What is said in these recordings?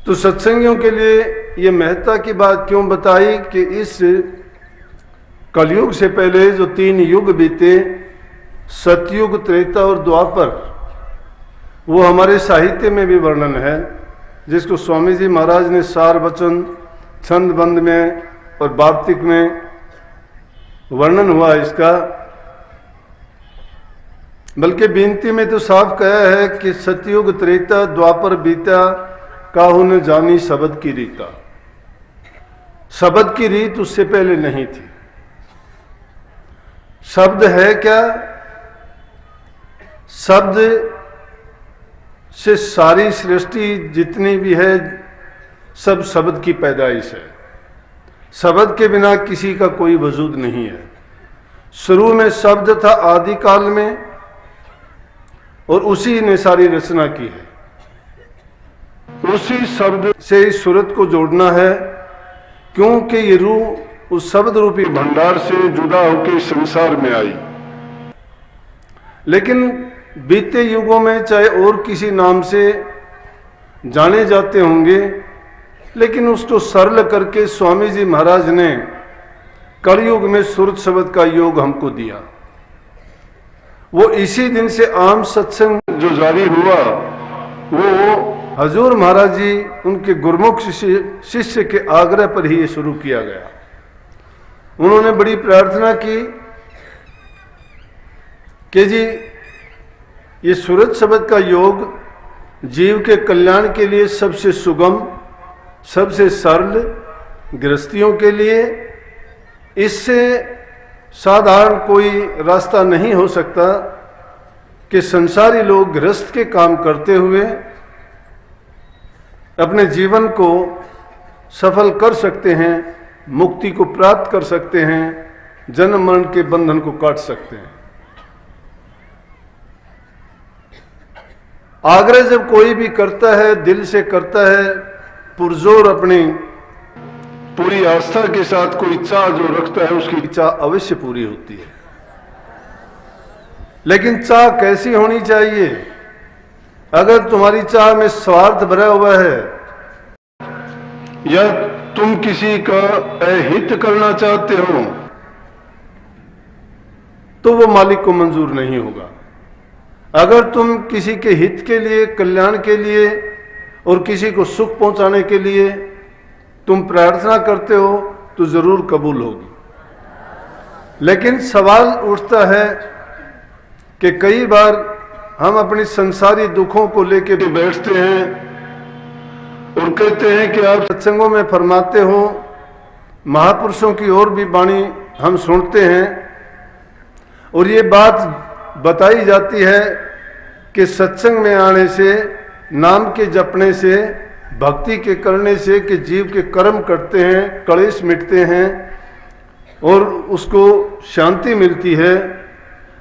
तो सत्संगियों के लिए ये महत्ता की बात क्यों बताई कि इस कलयुग से पहले जो 3 युग बीते, सतयुग, त्रेता और द्वापर, वो हमारे साहित्य में भी वर्णन है, जिसको स्वामी जी महाराज ने सार वचन, छंदबंद में और वार्तिक में वर्णन हुआ इसका। बल्कि विनती में तो साफ कहा है कि सतयुग त्रेता द्वापर बीता, काहू न जानी शब्द की रीता। शब्द की रीत उससे पहले नहीं थी। शब्द है क्या? शब्द से सारी सृष्टि जितनी भी है सब शब्द की पैदाइश है। शब्द के बिना किसी का कोई वजूद नहीं है। शुरू में शब्द था आदि काल में, और उसी ने सारी रचना की है। उसी शब्द से इस सूरत को जोड़ना है, क्योंकि ये रूह उस शब्द रूपी भंडार से जुदा होकर संसार में आई। लेकिन बीते युगों में चाहे और किसी नाम से जाने जाते होंगे, लेकिन उसको सरल करके स्वामी जी महाराज ने कलयुग में सुरत शब्द का योग हमको दिया। वो इसी दिन से आम सत्संग जो जारी हुआ, वो हजूर महाराज जी उनके गुरमुख शिष्य के आग्रह पर ही ये शुरू किया गया। उन्होंने बड़ी प्रार्थना की कि जी ये सूरत शब्द का योग जीव के कल्याण के लिए सबसे सुगम, सबसे सरल, गृहस्थियों के लिए इससे साधारण कोई रास्ता नहीं हो सकता कि संसारी लोग गृहस्थ के काम करते हुए अपने जीवन को सफल कर सकते हैं, मुक्ति को प्राप्त कर सकते हैं, जन्म मरण के बंधन को काट सकते हैं। आग्रह जब कोई भी करता है, दिल से करता है, पुरजोर अपनी पूरी आस्था के साथ कोई चाह जो रखता है, उसकी चाह अवश्य पूरी होती है। लेकिन चाह कैसी होनी चाहिए? अगर तुम्हारी चाह में स्वार्थ भरा हुआ है या तुम किसी का अहित करना चाहते हो, तो वो मालिक को मंजूर नहीं होगा। अगर तुम किसी के हित के लिए, कल्याण के लिए और किसी को सुख पहुंचाने के लिए तुम प्रार्थना करते हो, तो जरूर कबूल होगी। लेकिन सवाल उठता है कि कई बार हम अपनी संसारी दुखों को लेकर बैठते हैं और कहते हैं कि आप सत्संगों में फरमाते हो, महापुरुषों की और भी वाणी हम सुनते हैं, और ये बात बताई जाती है कि सत्संग में आने से, नाम के जपने से, भक्ति के करने से कि जीव के कर्म करते हैं, क्लेश मिटते हैं और उसको शांति मिलती है।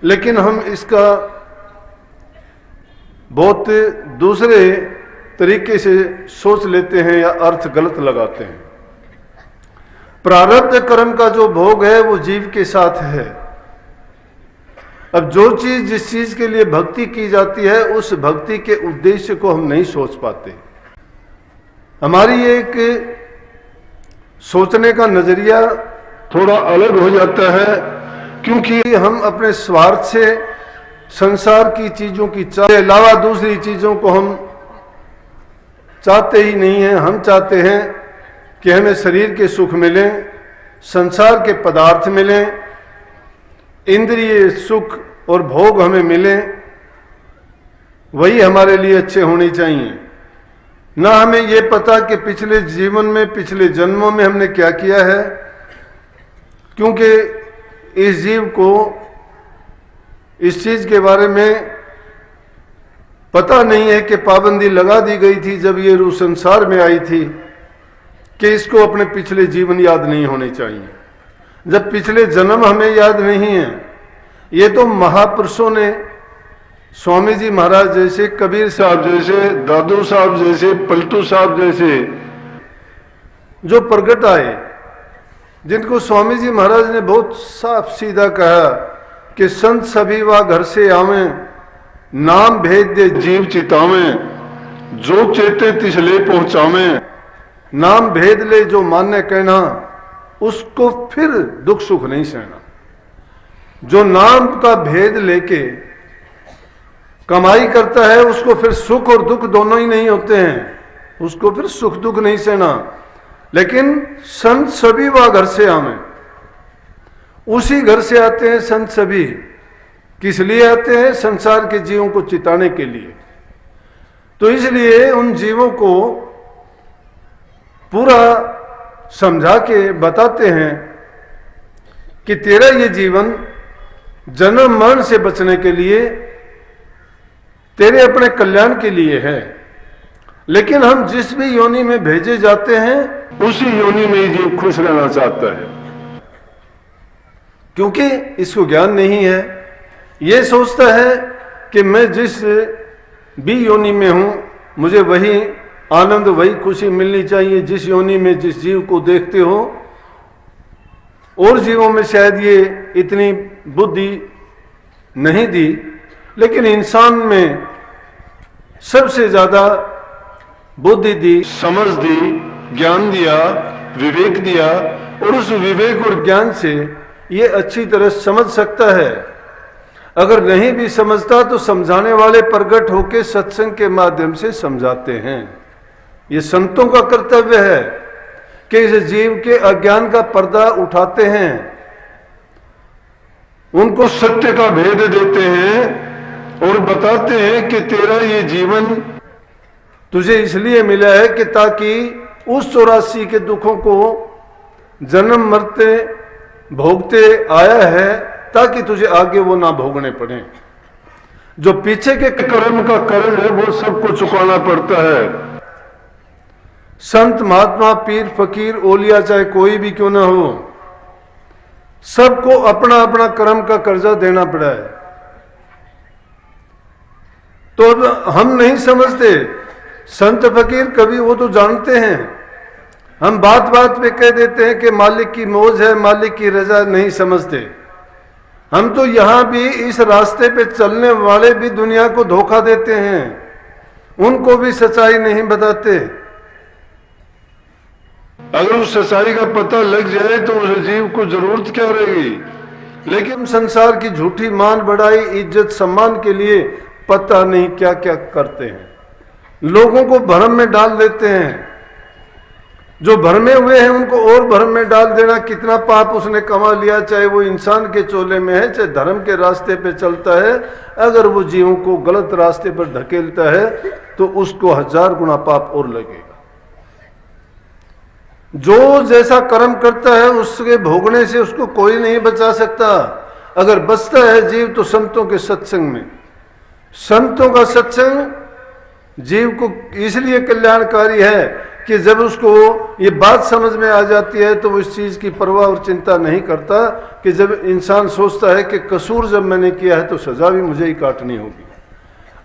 लेकिन हम इसका बहुत दूसरे तरीके से सोच लेते हैं या अर्थ गलत लगाते हैं। प्रारब्ध कर्म का जो भोग है वो जीव के साथ है। अब जो चीज, जिस चीज के लिए भक्ति की जाती है, उस भक्ति के उद्देश्य को हम नहीं सोच पाते। हमारी एक सोचने का नजरिया थोड़ा अलग हो जाता है, क्योंकि हम अपने स्वार्थ से संसार की चीजों की चाह के अलावा दूसरी चीजों को हम चाहते ही नहीं हैं। हम चाहते हैं कि हमें शरीर के सुख मिलें, संसार के पदार्थ मिलें, इंद्रिय सुख और भोग हमें मिलें, वही हमारे लिए अच्छे होने चाहिए। ना हमें ये पता कि पिछले जीवन में, पिछले जन्मों में हमने क्या किया है, क्योंकि इस जीव को इस चीज के बारे में पता नहीं है कि पाबंदी लगा दी गई थी जब ये रूह संसार में आई थी कि इसको अपने पिछले जीवन याद नहीं होने चाहिए। जब पिछले जन्म हमें याद नहीं है, ये तो महापुरुषों ने, स्वामी जी महाराज जैसे, कबीर साहब जैसे, दादू साहब जैसे, पलटू साहब जैसे जो प्रगट आए, जिनको स्वामी जी महाराज ने बहुत साफ सीधा कहा कि संत सभी वा घर से आवें, नाम भेद दे जीव चितावें, जो चेते तिसले पहुंचावे, नाम भेद ले जो मान्य कहना, उसको फिर दुख सुख नहीं सहना। जो नाम का भेद लेके कमाई करता है उसको फिर सुख और दुख दोनों ही नहीं होते हैं, उसको फिर सुख दुख नहीं सहना। लेकिन संत सभी वह घर से आवे, उसी घर से आते हैं संत सभी। किस लिए आते हैं? संसार के जीवों को चिताने के लिए। तो इसलिए उन जीवों को पूरा समझा के बताते हैं कि तेरा ये जीवन जन्म मरण से बचने के लिए, तेरे अपने कल्याण के लिए है। लेकिन हम जिस भी योनि में भेजे जाते हैं उसी योनि में ही जीव खुश रहना चाहता है, क्योंकि इसको ज्ञान नहीं है। ये सोचता है कि मैं जिस भी योनि में हूं मुझे वही आनंद, वही खुशी मिलनी चाहिए जिस योनि में जिस जीव को देखते हो। और जीवों में शायद ये इतनी बुद्धि नहीं दी, लेकिन इंसान में सबसे ज्यादा बुद्धि दी, समझ दी, ज्ञान दिया, विवेक दिया। और उस विवेक और ज्ञान से ये अच्छी तरह समझ सकता है। अगर नहीं भी समझता तो समझाने वाले प्रगट होकर सत्संग के माध्यम से समझाते हैं। ये संतों का कर्तव्य है कि इस जीव के अज्ञान का पर्दा उठाते हैं, उनको सत्य का भेद देते हैं और बताते हैं कि तेरा ये जीवन तुझे इसलिए मिला है कि ताकि उस 84 के दुखों को जन्म मरते भोगते आया है, ताकि तुझे आगे वो ना भोगने पड़े। जो पीछे के कर्म का कारण है वो सबको चुकाना पड़ता है। संत महात्मा पीर फकीर ओलिया चाहे कोई भी क्यों ना हो, सबको अपना अपना कर्म का कर्जा देना पड़ा है। तो हम नहीं समझते। संत फकीर कभी वो तो जानते हैं, हम बात बात पे कह देते हैं कि मालिक की मौज है, मालिक की रजा नहीं समझते। हम तो यहां भी इस रास्ते पे चलने वाले भी दुनिया को धोखा देते हैं, उनको भी सच्चाई नहीं बताते। अगर उस सच्चाई का पता लग जाए तो उस जीव को जरूरत क्या रहेगी। लेकिन संसार की झूठी मान बढ़ाई, इज्जत सम्मान के लिए पता नहीं क्या क्या करते हैं, लोगों को भ्रम में डाल देते हैं। जो भरमे हुए हैं उनको और भ्रम में डाल देना, कितना पाप उसने कमा लिया, चाहे वो इंसान के चोले में है चाहे धर्म के रास्ते पे चलता है। अगर वो जीवों को गलत रास्ते पर धकेलता है तो उसको 1000 गुना पाप और लगेगा। जो जैसा कर्म करता है उसके भोगने से उसको कोई नहीं बचा सकता। अगर बचता है जीव तो संतों के सत्संग में। संतों का सत्संग जीव को इसलिए कल्याणकारी है कि जब उसको ये बात समझ में आ जाती है तो वो इस चीज की परवाह और चिंता नहीं करता कि जब इंसान सोचता है कि कसूर जब मैंने किया है तो सजा भी मुझे ही काटनी होगी,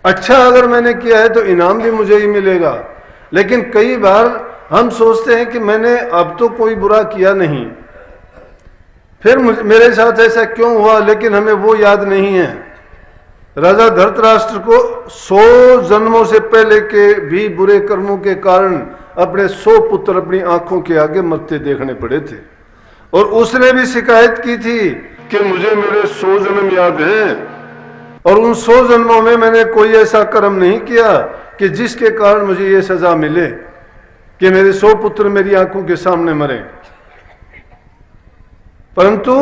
अच्छा अगर मैंने किया है तो इनाम भी मुझे ही मिलेगा। लेकिन कई बार हम सोचते हैं कि मैंने अब तो कोई बुरा किया नहीं, फिर मेरे साथ ऐसा क्यों हुआ, लेकिन हमें वो याद नहीं है। राजा धृतराष्ट्र को 100 जन्मों से पहले के भी बुरे कर्मों के कारण अपने 100 पुत्र अपनी आंखों के आगे मरते देखने पड़े थे, और उसने भी शिकायत की थी कि मुझे मेरे 100 जन्म याद हैं और उन 100 जन्मों में मैंने कोई ऐसा कर्म नहीं किया कि जिसके कारण मुझे ये सजा मिले कि मेरे 100 पुत्र मेरी आंखों के सामने मरे। परंतु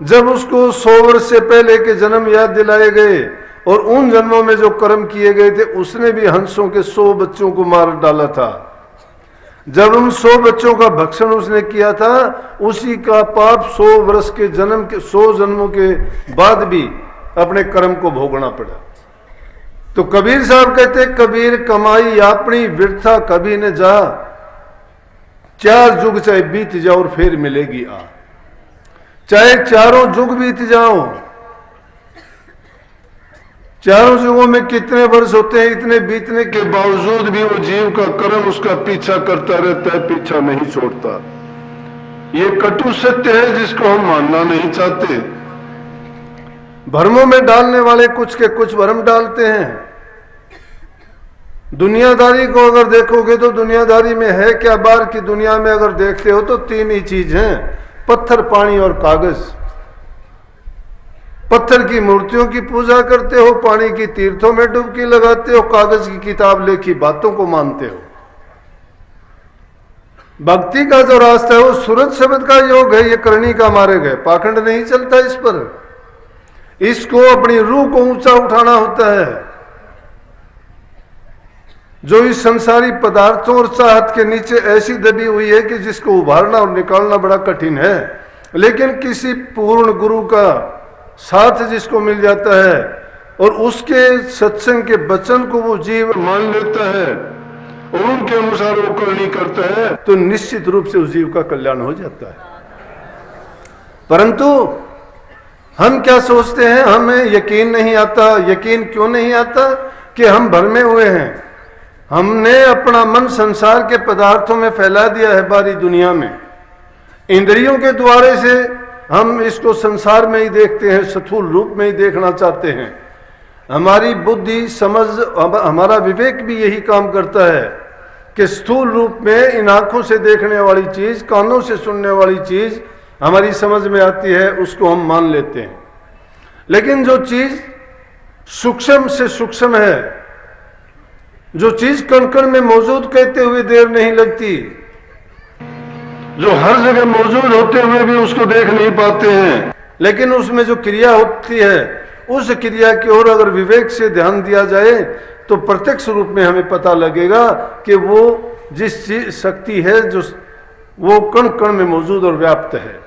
जब उसको 100 वर्ष से पहले के जन्म याद दिलाए गए और उन जन्मों में जो कर्म किए गए थे, उसने भी हंसों के 100 बच्चों को मार डाला था। जब उन 100 बच्चों का भक्षण उसने किया था, उसी का पाप 100 वर्ष के जन्म के 100 जन्मों के बाद भी अपने कर्म को भोगना पड़ा। तो कबीर साहब कहते, कबीर कमाई अपनी व्यर्था कभी न जा, 4 युग चाहे बीत जाओ और फिर मिलेगी आ। चाहे 4 युग बीत जाओ, 4 युगों में कितने वर्ष होते हैं, इतने बीतने के बावजूद भी वो जीव का कर्म उसका पीछा करता रहता है, पीछा नहीं छोड़ता। ये कटु सत्य है जिसको हम मानना नहीं चाहते। भ्रमों में डालने वाले कुछ के कुछ भ्रम डालते हैं। दुनियादारी को अगर देखोगे तो दुनियादारी में है क्या? बाहर की दुनिया में अगर देखते हो तो तीन ही चीज हैं, पत्थर, पानी और कागज। पत्थर की मूर्तियों की पूजा करते हो, पानी की तीर्थों में डुबकी लगाते हो, कागज की किताब लिखी बातों को मानते हो। भक्ति का जो रास्ता है वो सूरज शब्द का योग है, ये करनी का मार्ग है। पाखंड नहीं चलता इस पर। इसको अपनी रूह को ऊंचा उठाना होता है। जो इस संसारी पदार्थों और चाहत के नीचे ऐसी दबी हुई है कि जिसको उभारना और निकालना बड़ा कठिन है, लेकिन किसी पूर्ण गुरु का साथ जिसको मिल जाता है और उसके सत्संग के वचन को वो जीव मान लेता है और उनके अनुसार वो करनी करता है, तो निश्चित रूप से उस जीव का कल्याण हो जाता है। परंतु हम क्या सोचते हैं, हमें यकीन नहीं आता। यकीन क्यों नहीं आता? कि हम भरमे हुए हैं। हमने अपना मन संसार के पदार्थों में फैला दिया है, बारी दुनिया में। इंद्रियों के द्वारे से हम इसको संसार में ही देखते हैं, स्थूल रूप में ही देखना चाहते हैं। हमारी बुद्धि, समझ, हमारा विवेक भी यही काम करता है कि स्थूल रूप में इन आंखों से देखने वाली चीज, कानों से सुनने वाली चीज हमारी समझ में आती है, उसको हम मान लेते हैं। लेकिन जो चीज सूक्ष्म से सूक्ष्म है, जो चीज कण कण में मौजूद कहते हुए देर नहीं लगती, जो हर जगह मौजूद होते हुए भी उसको देख नहीं पाते हैं, लेकिन उसमें जो क्रिया होती है, उस क्रिया की ओर अगर विवेक से ध्यान दिया जाए तो प्रत्यक्ष रूप में हमें पता लगेगा कि वो जिस चीज शक्ति है जो वो कण कण में मौजूद और व्याप्त है।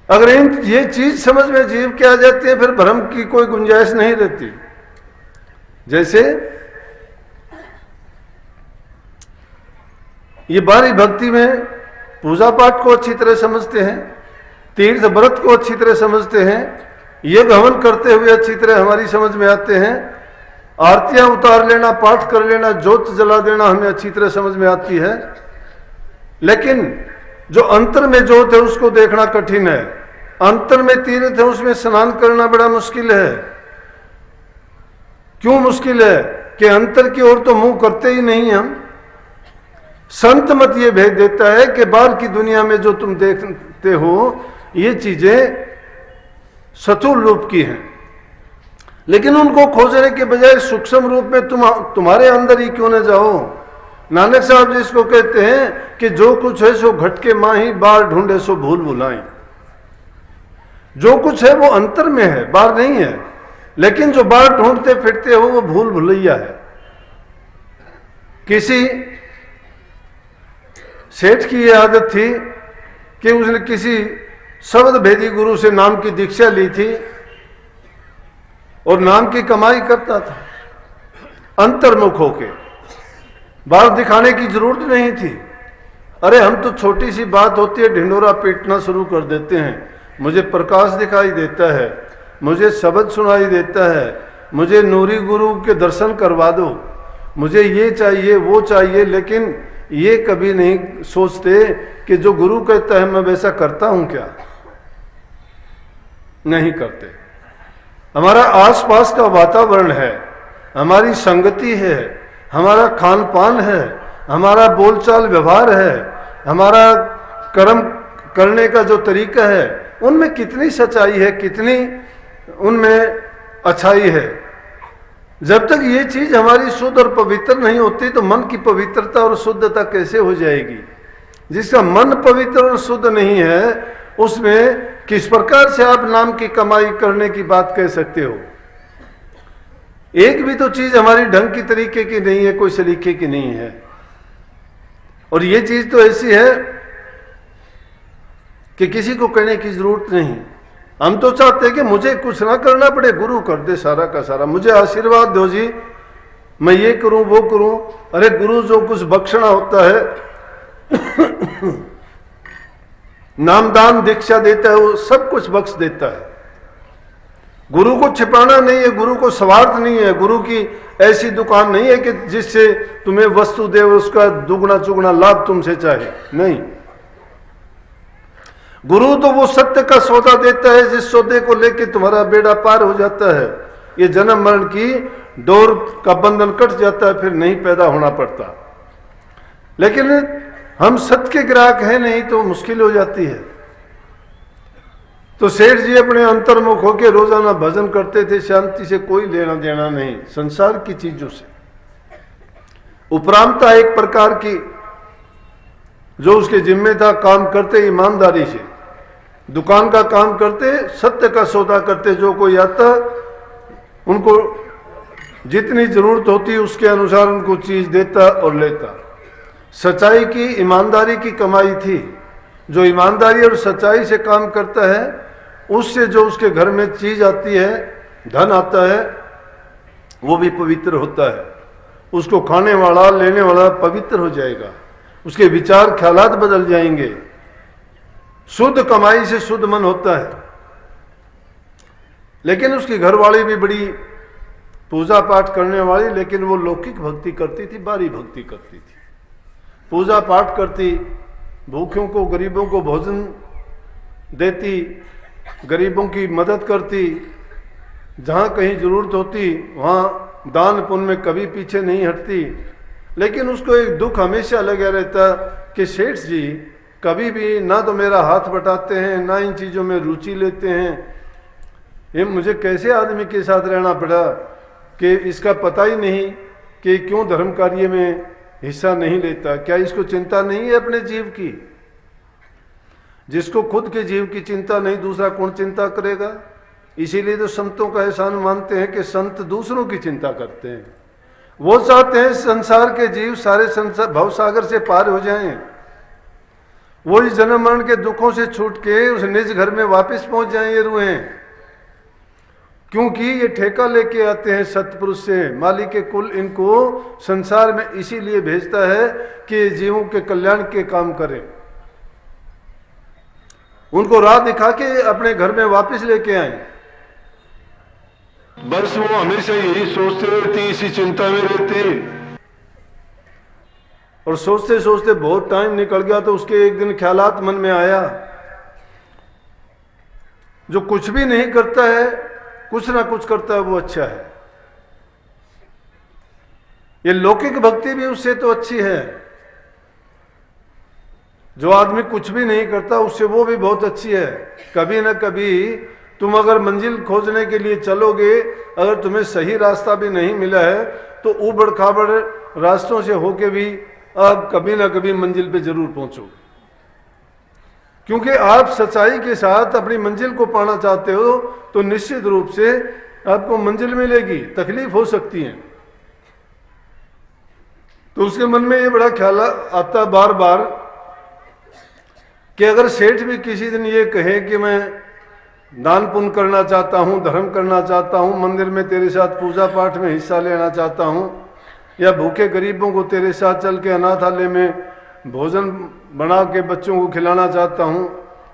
अगर ये चीज समझ में जीव के आ जाती है, फिर भ्रम की कोई गुंजाइश नहीं रहती। जैसे ये बारी भक्ति में पूजा पाठ को अच्छी तरह समझते हैं, तीर्थ व्रत को अच्छी तरह समझते हैं, यज्ञ हवन करते हुए अच्छी तरह हमारी समझ में आते हैं, आरतियां उतार लेना, पाठ कर लेना, ज्योत जला देना हमें अच्छी तरह समझ में आती है। लेकिन जो अंतर में ज्योत है उसको देखना कठिन है। अंतर में तीर्थ है, उसमें स्नान करना बड़ा मुश्किल है। क्यों मुश्किल है? कि अंतर की ओर तो मुंह करते ही नहीं हम। संत मत ये भेद देता है कि बाहर की दुनिया में जो तुम देखते हो ये चीजें स्थूल रूप की हैं, लेकिन उनको खोजने के बजाय सूक्ष्म रूप में तुम्हारे अंदर ही क्यों न जाओ। नानक साहब जिसको कहते हैं कि जो कुछ है सो घट के माही, बाहर ढूंढे सो भूल भुलाई। जो कुछ है वो अंतर में है, बाहर नहीं है। लेकिन जो बाहर ढूंढते फिरते हो वो भूल भुलैया है। किसी सेठ की ये आदत थी कि उसने किसी शब्द भेदी गुरु से नाम की दीक्षा ली थी और नाम की कमाई करता था अंतर्मुख होके, बाहर दिखाने की जरूरत नहीं थी। अरे हम तो छोटी सी बात होती है ढिंडोरा पीटना शुरू कर देते हैं। मुझे प्रकाश दिखाई देता है, मुझे शब्द सुनाई देता है, मुझे नूरी गुरु के दर्शन करवा दो, मुझे ये चाहिए वो चाहिए। लेकिन ये कभी नहीं सोचते कि जो गुरु कहता है मैं वैसा करता हूं क्या? नहीं करते। हमारा आसपास का वातावरण है, हमारी संगति है, हमारा खान पान है, हमारा बोलचाल व्यवहार है, हमारा कर्म करने का जो तरीका है, उनमें कितनी सच्चाई है, कितनी उनमें अच्छाई है। जब तक ये चीज हमारी शुद्ध और पवित्र नहीं होती तो मन की पवित्रता और शुद्धता कैसे हो जाएगी? जिसका मन पवित्र और शुद्ध नहीं है उसमें किस प्रकार से आप नाम की कमाई करने की बात कह सकते हो? एक भी तो चीज हमारी ढंग की तरीके की नहीं है, कोई सलीके की नहीं है। और ये चीज तो ऐसी है कि किसी को कहने की जरूरत नहीं। हम तो चाहते हैं कि मुझे कुछ ना करना पड़े, गुरु कर दे सारा का सारा, मुझे आशीर्वाद दो जी, मैं ये करूं वो करूं। अरे गुरु जो कुछ बख्शना होता है नामदान दीक्षा देता है वो सब कुछ बख्श देता है। गुरु को छिपाना नहीं है, गुरु को स्वार्थ नहीं है, गुरु की ऐसी दुकान नहीं है कि जिससे तुम्हें वस्तु दे उसका दुगना चुगना लाभ तुमसे चाहे, नहीं। गुरु तो वो सत्य का सौदा देता है जिस सौदे को लेकर तुम्हारा बेड़ा पार हो जाता है। ये जन्म मरण की डोर का बंधन कट जाता है, फिर नहीं पैदा होना पड़ता। लेकिन हम सत्य के ग्राहक हैं नहीं तो मुश्किल हो जाती है। तो सेठ जी अपने अंतर्मुख होकर रोजाना भजन करते थे, शांति से कोई लेना देना नहीं संसार की चीजों से। उपरांता एक प्रकार की जो उसके जिम्मे था, काम करते ईमानदारी से, दुकान का काम करते, सत्य का सौदा करते। जो कोई आता उनको जितनी जरूरत होती उसके अनुसार उनको चीज देता और लेता। सच्चाई की, ईमानदारी की कमाई थी। जो ईमानदारी और सच्चाई से काम करता है उससे जो उसके घर में चीज आती है, धन आता है, वो भी पवित्र होता है। उसको खाने वाला लेने वाला पवित्र हो जाएगा, उसके विचार ख्यालात बदल जाएंगे। शुद्ध कमाई से शुद्ध मन होता है। लेकिन उसकी घरवाली भी बड़ी पूजा पाठ करने वाली, लेकिन वो लौकिक भक्ति करती थी, बारी भक्ति करती थी। पूजा पाठ करती, भूखों को गरीबों को भोजन देती, गरीबों की मदद करती, जहाँ कहीं जरूरत होती वहाँ दान पुण्य में कभी पीछे नहीं हटती। लेकिन उसको एक दुख हमेशा लगा रहता कि सेठ जी कभी भी ना तो मेरा हाथ बटाते हैं, ना इन चीज़ों में रुचि लेते हैं। ये मुझे कैसे आदमी के साथ रहना पड़ा कि इसका पता ही नहीं कि क्यों धर्म कार्य में हिस्सा नहीं लेता। क्या इसको चिंता नहीं है अपने जीव की? जिसको खुद के जीव की चिंता नहीं, दूसरा कौन चिंता करेगा? इसीलिए तो संतों का एहसान मानते हैं कि संत दूसरों की चिंता करते हैं। वो चाहते हैं संसार के जीव सारे संसार भवसागर से पार हो जाएं, वो इस जन्म मरण के दुखों से छूट के उस निज घर में वापस पहुंच जाएं ये रूहें। क्योंकि ये ठेका लेके आते हैं सतपुरुष से, मालिक के कुल इनको संसार में इसीलिए भेजता है कि जीवों के कल्याण के काम करें, उनको राह दिखा के अपने घर में वापस लेके आए। बस वो हमेशा यही सोचते रहते, इसी चिंता में रहते, और सोचते सोचते बहुत टाइम निकल गया। तो उसके एक दिन ख्यालात मन में आया, जो कुछ भी नहीं करता है कुछ ना कुछ करता है वो अच्छा है। ये लौकिक भक्ति भी उससे तो अच्छी है। जो आदमी कुछ भी नहीं करता उससे वो भी बहुत अच्छी है। कभी ना कभी तुम अगर मंजिल खोजने के लिए चलोगे, अगर तुम्हें सही रास्ता भी नहीं मिला है तो ऊबड़ खाबड़ रास्तों से होके भी आप कभी ना कभी मंजिल पे जरूर पहुंचोगे। क्योंकि आप सच्चाई के साथ अपनी मंजिल को पाना चाहते हो तो निश्चित रूप से आपको मंजिल मिलेगी। तकलीफ हो सकती है। तो उसके मन में ये बड़ा ख्याल आता बार बार कि अगर सेठ भी किसी दिन ये कहे कि मैं दान पुण्य करना चाहता हूँ, धर्म करना चाहता हूँ, मंदिर में तेरे साथ पूजा पाठ में हिस्सा लेना चाहता हूँ, या भूखे गरीबों को तेरे साथ चल के अनाथालय में भोजन बना के बच्चों को खिलाना चाहता हूँ,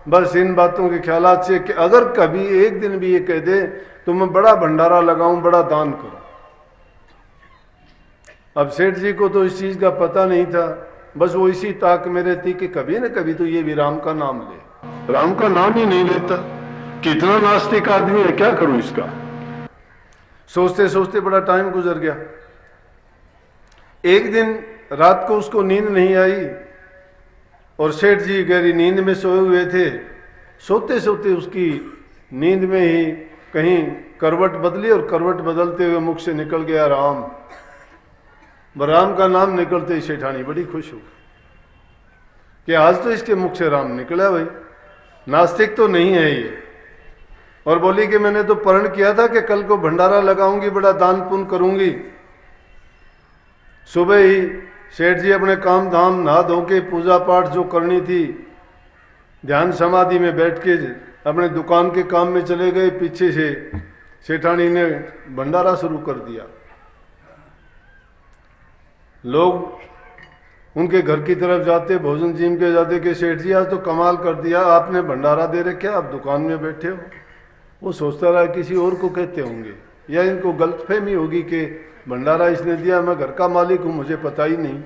बस इन बातों के ख्यालात से कि अगर कभी एक दिन भी ये कह दे तो मैं बड़ा भंडारा लगाऊं, बड़ा दान करूं। अब सेठ जी को तो इस चीज का पता नहीं था, बस वो इसी ताक में रहती कि कभी न कभी तो ये भी राम का नाम ले। राम का नाम ही नहीं लेता। कितना नास्तिक आदमी है, क्या करूं इसका। सोचते सोचते बड़ा टाइम गुजर गया। एक दिन रात को उसको नींद नहीं आई और सेठ जी गहरी नींद में सोए हुए थे। सोते सोते उसकी नींद में ही कहीं करवट बदली और करवट बदलते हुए मुख से निकल गया राम। राम का नाम निकलते ही सेठानी बड़ी खुश हो कि आज तो इसके मुख से राम निकला। भाई नास्तिक तो नहीं है ये। और बोली कि मैंने तो प्रण किया था कि कल को भंडारा लगाऊंगी, बड़ा दान पुण्य करूंगी। सुबह ही सेठ जी अपने काम धाम नहा धो के पूजा पाठ जो करनी थी ध्यान समाधि में बैठ के अपने दुकान के काम में चले गए। पीछे से सेठानी ने भंडारा शुरू कर दिया। लोग उनके घर की तरफ जाते, भोजन जीम के जाते कि सेठ जी आज तो कमाल कर दिया, आपने भंडारा दे रखे, आप दुकान में बैठे हो। वो सोचता रहा किसी और को कहते होंगे या इनको गलतफहमी होगी कि भंडारा इसने दिया, मैं घर का मालिक हूं, मुझे पता ही नहीं।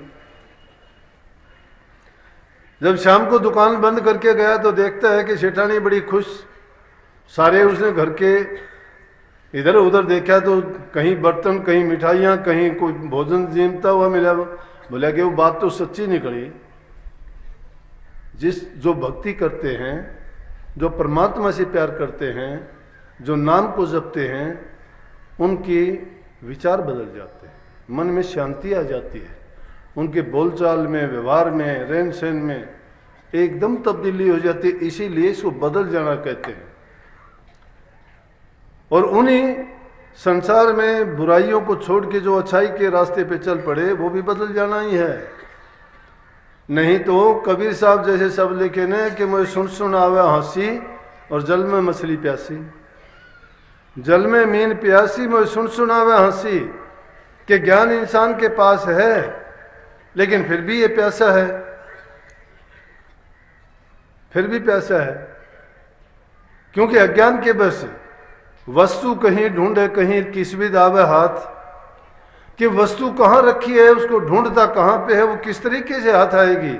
जब शाम को दुकान बंद करके गया तो देखता है कि सेठानी बड़ी खुश। सारे उसने घर के इधर उधर देखा तो कहीं बर्तन, कहीं मिठाइयाँ, कहीं कोई भोजन जीमता हुआ मिला। बोला कि वो बात तो सच्ची निकली। जो भक्ति करते हैं, जो परमात्मा से प्यार करते हैं, जो नाम को जपते हैं, उनकी विचार बदल जाते हैं, मन में शांति आ जाती है, उनके बोलचाल में, व्यवहार में, रहन सहन में एकदम तब्दीली हो जाती है। इसीलिए इसको बदल जाना कहते हैं। और उन्हीं संसार में बुराइयों को छोड़ के जो अच्छाई के रास्ते पे चल पड़े, वो भी बदल जाना ही है। नहीं तो कबीर साहब जैसे सब लिखे ने कि मुझे सुन आवे हंसी और जल में मछली प्यासी, जल में मीन प्यासी, मुझे सुन आवे हंसी। कि ज्ञान इंसान के पास है लेकिन फिर भी ये प्यासा है, फिर भी प्यासा है। क्योंकि अज्ञान के बस वस्तु कहीं ढूंढे, कहीं किस्मत आवे हाथ, कि वस्तु कहाँ रखी है, उसको ढूंढता कहाँ पे है, वो किस तरीके से हाथ आएगी।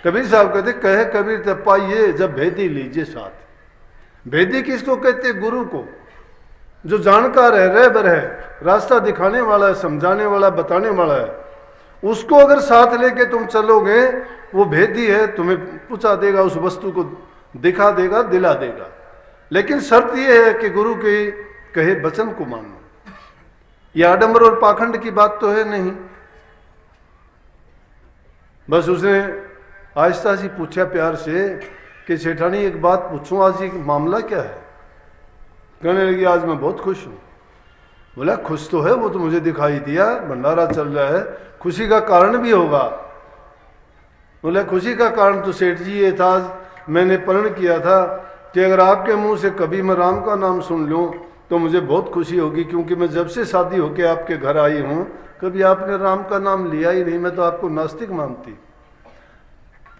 कबीर साहब कहते कहे कबीर तब पाइए जब भेदी लीजिए साथ। भेदी किसको कहते? गुरु को, जो जानकार है, रहबर है, रास्ता दिखाने वाला है, समझाने वाला, बताने वाला है। उसको अगर साथ लेके तुम चलोगे, वो भेदी है, तुम्हें पूछा देगा, उस वस्तु को दिखा देगा, दिला देगा। लेकिन शर्त यह है कि गुरु के कहे वचन को मानो। यह आडंबर और पाखंड की बात तो है नहीं। बस उसने आहिस्ता सी पूछा प्यार से कि सेठानी एक बात पूछूं, आज ये मामला क्या है? कहने लगी आज मैं बहुत खुश हूं। बोला खुश तो है, वो तो मुझे दिखाई दिया, भंडारा चल रहा है, खुशी का कारण भी होगा। बोला खुशी का कारण तो सेठ जी ये था, मैंने प्रण किया था कि अगर आपके मुंह से कभी मैं राम का नाम सुन लूं तो मुझे बहुत खुशी होगी, क्योंकि मैं जब से शादी होके आपके घर आई हूं कभी आपने राम का नाम लिया ही नहीं, मैं तो आपको नास्तिक मानती।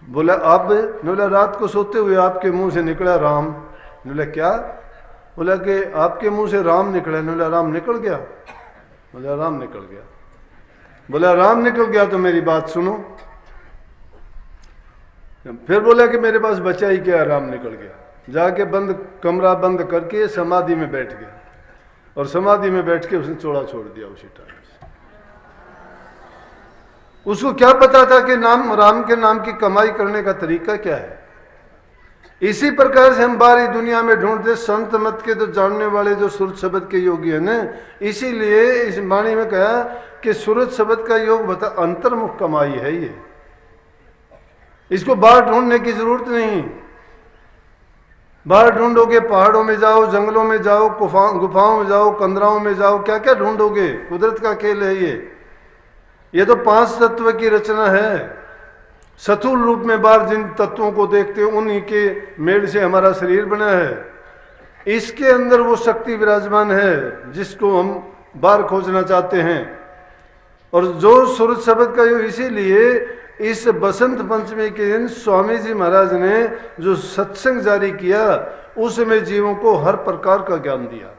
बोला अब? बोला रात को सोते हुए आपके मुंह से निकला राम। बोला क्या? बोला कि आपके मुंह से राम निकला। बोला राम निकल गया? बोला राम निकल गया। बोला राम निकल गया तो मेरी बात सुनो। फिर बोला कि मेरे पास बचा ही क्या, राम निकल गया। जाके कमरा बंद करके समाधि में बैठ गया, और समाधि में बैठ के उसने चोड़ा छोड़ दिया उसी टाइम से। उसको क्या पता था कि राम के नाम की कमाई करने का तरीका क्या है। इसी प्रकार से हम बाहरी दुनिया में ढूंढते संत मत के तो जानने वाले जो सूरत शब्द के योगी है ना, इसीलिए इस वाणी में कहा कि सूरत शब्द का योग बता अंतर्मुख कमाई है। ये इसको बाहर ढूंढने की जरूरत नहीं। बाहर ढूंढोगे, पहाड़ों में जाओ, जंगलों में जाओ, गुफाओं में जाओ, कंदराओं में जाओ, क्या क्या ढूंढोगे? कुदरत का खेल है ये तो 5 तत्व की रचना है। स्थूल रूप में बाहर जिन तत्वों को देखते हो उन्हीं के मेल से हमारा शरीर बना है। इसके अंदर वो शक्ति विराजमान है जिसको हम बाहर खोजना चाहते हैं। और जो सूरत शब्द का योग, इसीलिए इस बसंत पंचमी के दिन स्वामी जी महाराज ने जो सत्संग जारी किया उसमें जीवों को हर प्रकार का ज्ञान दिया।